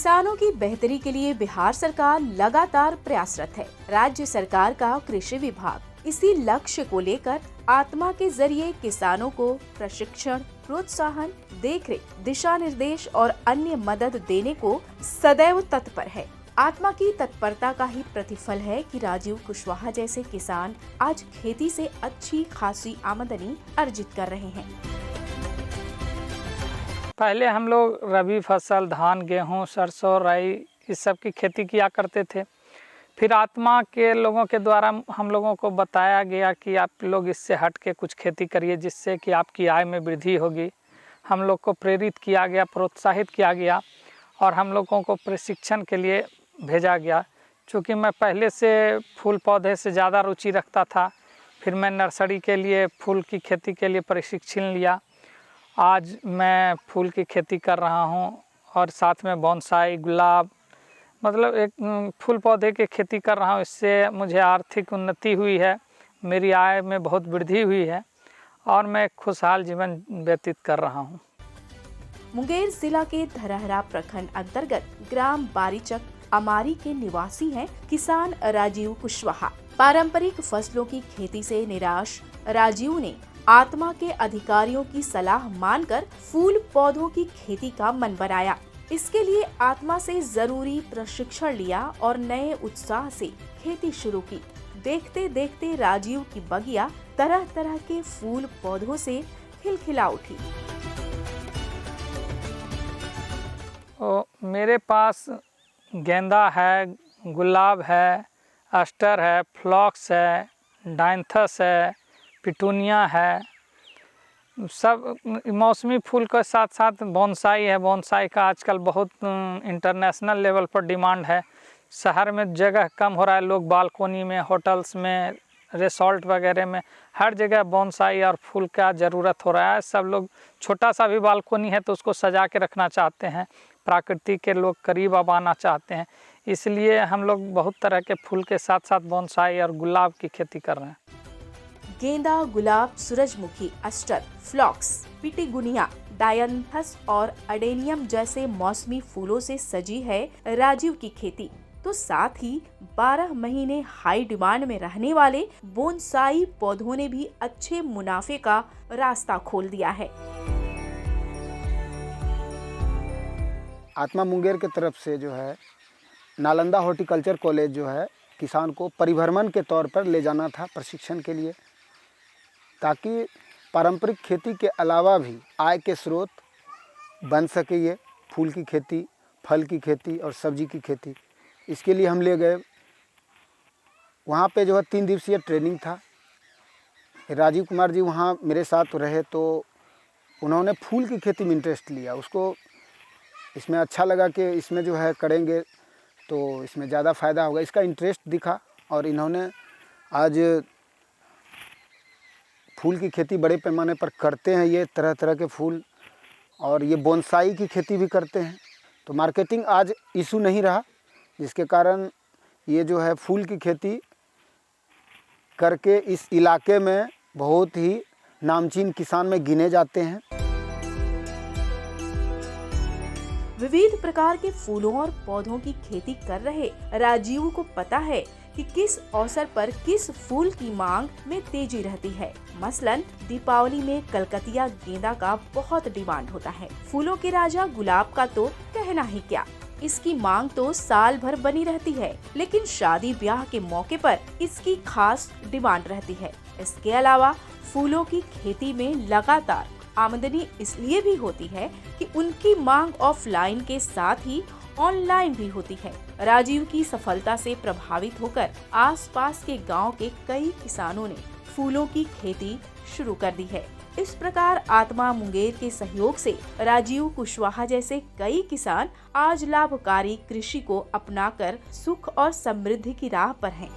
किसानों की बेहतरी के लिए बिहार सरकार लगातार प्रयासरत है। राज्य सरकार का कृषि विभाग इसी लक्ष्य को लेकर आत्मा के जरिए किसानों को प्रशिक्षण, प्रोत्साहन, देखरेख, दिशा निर्देश और अन्य मदद देने को सदैव तत्पर है। आत्मा की तत्परता का ही प्रतिफल है कि राजीव कुशवाहा जैसे किसान आज खेती से अच्छी खासी आमदनी अर्जित कर रहे हैं। पहले हम लोग रबी फसल, धान, गेहूं, सरसों, राई इस सब की खेती किया करते थे। फिर आत्मा के लोगों के द्वारा हम लोगों को बताया गया कि आप लोग इससे हट के कुछ खेती करिए जिससे कि आपकी आय में वृद्धि होगी। हम लोग को प्रेरित किया गया, प्रोत्साहित किया गया और हम लोगों को प्रशिक्षण के लिए भेजा गया। चूँकि मैं पहले से फूल पौधे से ज़्यादा रुचि रखता था, फिर मैं नर्सरी के लिए फूल की खेती के लिए प्रशिक्षण लिया। आज मैं फूल की खेती कर रहा हूं और साथ में बोनसाई, गुलाब, मतलब एक फूल पौधे की खेती कर रहा हूं। इससे मुझे आर्थिक उन्नति हुई है, मेरी आय में बहुत वृद्धि हुई है और मैं खुशहाल जीवन व्यतीत कर रहा हूं। मुंगेर जिला के धरहरा प्रखंड अंतर्गत ग्राम बारीचक अमारी के निवासी हैं किसान राजीव कुशवाहा। पारंपरिक फसलों की खेती से निराश राजीव ने आत्मा के अधिकारियों की सलाह मानकर फूल पौधों की खेती का मन बनाया। इसके लिए आत्मा से जरूरी प्रशिक्षण लिया और नए उत्साह से खेती शुरू की। देखते देखते राजीव की बगिया तरह तरह के फूल पौधों से खिलखिला उठी। मेरे पास गेंदा है, गुलाब है, अस्टर है, फ्लॉक्स है, डायंथस है, पिटूनिया है। सब मौसमी फूल के साथ साथ बोनसाई है। बोनसाई का आजकल बहुत इंटरनेशनल लेवल पर डिमांड है। शहर में जगह कम हो रहा है, लोग बालकोनी में, होटल्स में, रिसोर्ट वगैरह में हर जगह बोनसाई और फूल का ज़रूरत हो रहा है। सब लोग छोटा सा भी बालकोनी है तो उसको सजा के रखना चाहते हैं। प्रकृति के लोग करीब अब आना चाहते हैं, इसलिए हम लोग बहुत तरह के फूल के साथ साथ बोनसाई और गुलाब की खेती कर रहे हैं। गेंदा, गुलाब, सूरजमुखी, अस्टर, फ्लॉक्स, पिटिगुनिया, डायंथस और अडेनियम जैसे मौसमी फूलों से सजी है राजीव की खेती। तो साथ ही 12 महीने हाई डिमांड में रहने वाले बोनसाई पौधों ने भी अच्छे मुनाफे का रास्ता खोल दिया है। आत्मा मुंगेर के तरफ से जो है नालंदा हॉर्टिकल्चर कॉलेज जो है किसान को परिभ्रमण के तौर पर ले जाना था प्रशिक्षण के लिए, ताकि पारंपरिक खेती के अलावा भी आय के स्रोत बन सके। ये फूल की खेती, फल की खेती और सब्जी की खेती, इसके लिए हम ले गए। वहाँ पे जो है 3 दिवसीय ट्रेनिंग था। राजीव कुमार जी वहाँ मेरे साथ रहे तो उन्होंने फूल की खेती में इंटरेस्ट लिया। उसको इसमें अच्छा लगा कि इसमें जो है करेंगे तो इसमें ज़्यादा फ़ायदा होगा, इसका इंटरेस्ट दिखा और इन्होंने आज फूल की खेती बड़े पैमाने पर करते हैं। ये तरह तरह के फूल और ये बोनसाई की खेती भी करते हैं। तो मार्केटिंग आज इशू नहीं रहा, जिसके कारण ये जो है फूल की खेती करके इस इलाके में बहुत ही नामचीन किसान में गिने जाते हैं। विविध प्रकार के फूलों और पौधों की खेती कर रहे राजीव को पता है कि किस अवसर पर किस फूल की मांग में तेजी रहती है। मसलन दीपावली में कलकतिया गेंदा का बहुत डिमांड होता है। फूलों के राजा गुलाब का तो कहना ही क्या, इसकी मांग तो साल भर बनी रहती है, लेकिन शादी ब्याह के मौके पर इसकी खास डिमांड रहती है। इसके अलावा फूलों की खेती में लगातार आमदनी इसलिए भी होती है कि उनकी मांग ऑफलाइन के साथ ही ऑनलाइन भी होती है। राजीव की सफलता से प्रभावित होकर आसपास के गांव के कई किसानों ने फूलों की खेती शुरू कर दी है। इस प्रकार आत्मा मुंगेर के सहयोग से राजीव कुशवाहा जैसे कई किसान आज लाभकारी कृषि को अपनाकर सुख और समृद्धि की राह पर हैं।